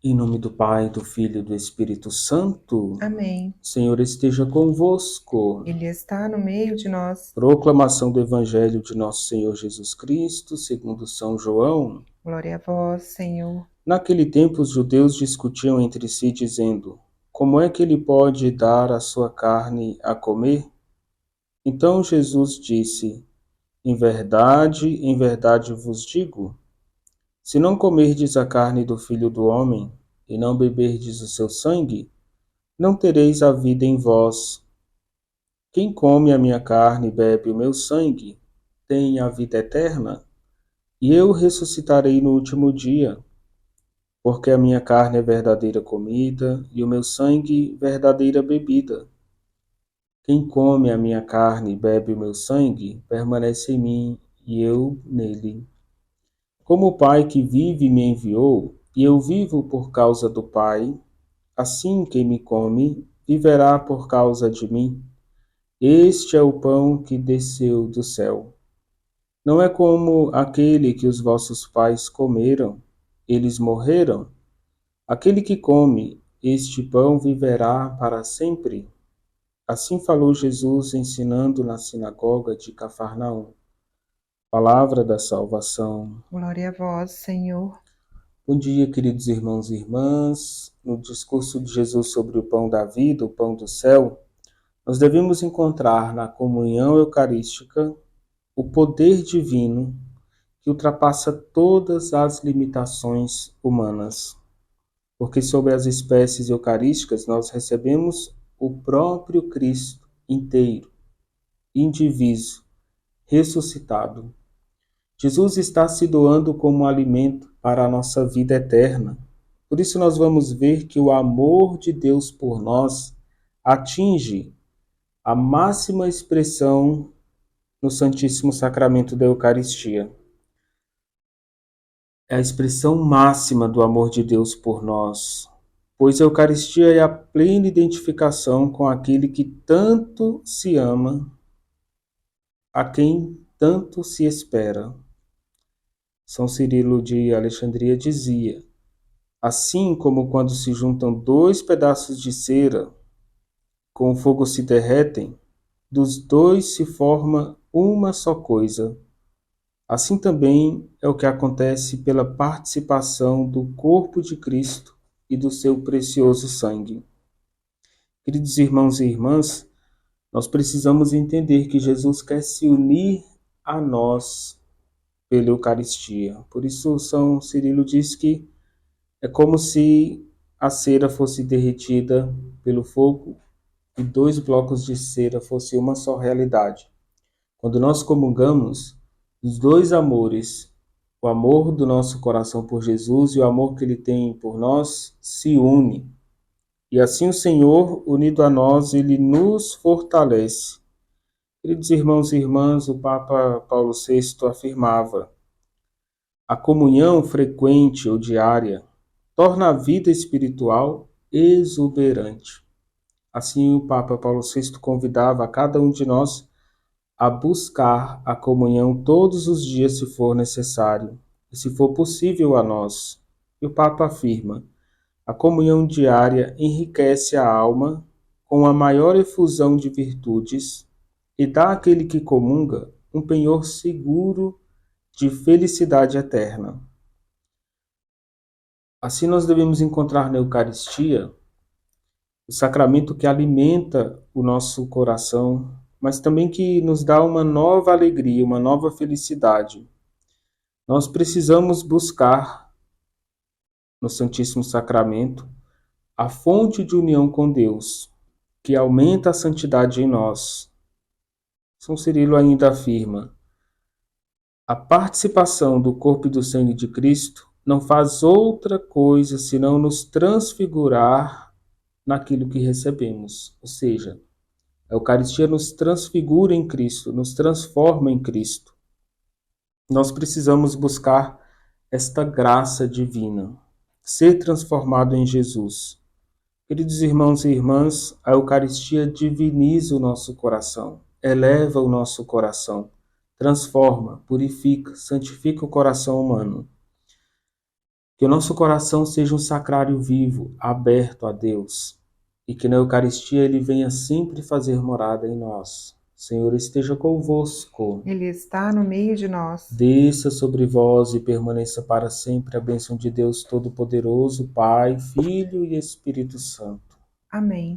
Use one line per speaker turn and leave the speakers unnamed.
Em nome do Pai, do Filho e do Espírito Santo.
Amém.
Senhor esteja convosco.
Ele está no meio de nós.
Proclamação do Evangelho de nosso Senhor Jesus Cristo, segundo São João.
Glória a vós, Senhor.
Naquele tempo os judeus discutiam entre si, dizendo: Como é que ele pode dar a sua carne a comer? Então Jesus disse: em verdade vos digo, se não comerdes a carne do Filho do Homem, e não beberdes o seu sangue, não tereis a vida em vós. Quem come a minha carne e bebe o meu sangue, tem a vida eterna, e eu ressuscitarei no último dia, porque a minha carne é verdadeira comida, e o meu sangue verdadeira bebida. Quem come a minha carne e bebe o meu sangue, permanece em mim, e eu nele. Como o Pai que vive me enviou, e eu vivo por causa do Pai, assim quem me come, viverá por causa de mim. Este é o pão que desceu do céu. Não é como aquele que os vossos pais comeram, eles morreram. Aquele que come este pão viverá para sempre. Assim falou Jesus ensinando na sinagoga de Cafarnaum. Palavra da salvação.
Glória a vós, Senhor.
Bom dia, queridos irmãos e irmãs. No discurso de Jesus sobre o pão da vida, o pão do céu, nós devemos encontrar na comunhão eucarística o poder divino que ultrapassa todas as limitações humanas, porque sob as espécies eucarísticas nós recebemos o próprio Cristo inteiro, indiviso, ressuscitado. Jesus está se doando como alimento para a nossa vida eterna. Por isso nós vamos ver que o amor de Deus por nós atinge a máxima expressão no Santíssimo Sacramento da Eucaristia. É a expressão máxima do amor de Deus por nós, pois a Eucaristia é a plena identificação com aquele que tanto se ama, a quem tanto se espera. São Cirilo de Alexandria dizia: assim como quando se juntam dois pedaços de cera, com o fogo se derretem, dos dois se forma uma só coisa. Assim também é o que acontece pela participação do corpo de Cristo e do seu precioso sangue. Queridos irmãos e irmãs, nós precisamos entender que Jesus quer se unir a nós pela Eucaristia. Por isso, São Cirilo diz que é como se a cera fosse derretida pelo fogo e dois blocos de cera fossem uma só realidade. Quando nós comungamos, os dois amores, o amor do nosso coração por Jesus e o amor que ele tem por nós, se unem. E assim o Senhor, unido a nós, ele nos fortalece. Queridos irmãos e irmãs, o Papa Paulo VI afirmava: a comunhão frequente ou diária torna a vida espiritual exuberante. Assim, o Papa Paulo VI convidava a cada um de nós a buscar a comunhão todos os dias, se for necessário, e se for possível a nós. E o Papa afirma: a comunhão diária enriquece a alma com a maior efusão de virtudes e dá àquele que comunga um penhor seguro de felicidade eterna. Assim, nós devemos encontrar na Eucaristia o sacramento que alimenta o nosso coração, mas também que nos dá uma nova alegria, uma nova felicidade. Nós precisamos buscar no Santíssimo Sacramento a fonte de união com Deus, que aumenta a santidade em nós. São Cirilo ainda afirma: a participação do corpo e do sangue de Cristo não faz outra coisa senão nos transfigurar naquilo que recebemos. Ou seja, a Eucaristia nos transfigura em Cristo, nos transforma em Cristo. Nós precisamos buscar esta graça divina, ser transformado em Jesus. Queridos irmãos e irmãs, a Eucaristia diviniza o nosso coração, eleva o nosso coração, transforma, purifica, santifica o coração humano. Que o nosso coração seja um sacrário vivo, aberto a Deus, e que na Eucaristia Ele venha sempre fazer morada em nós. Senhor esteja convosco.
Ele está no meio de nós.
Desça sobre vós e permaneça para sempre a bênção de Deus Todo-Poderoso, Pai, Filho e Espírito Santo.
Amém.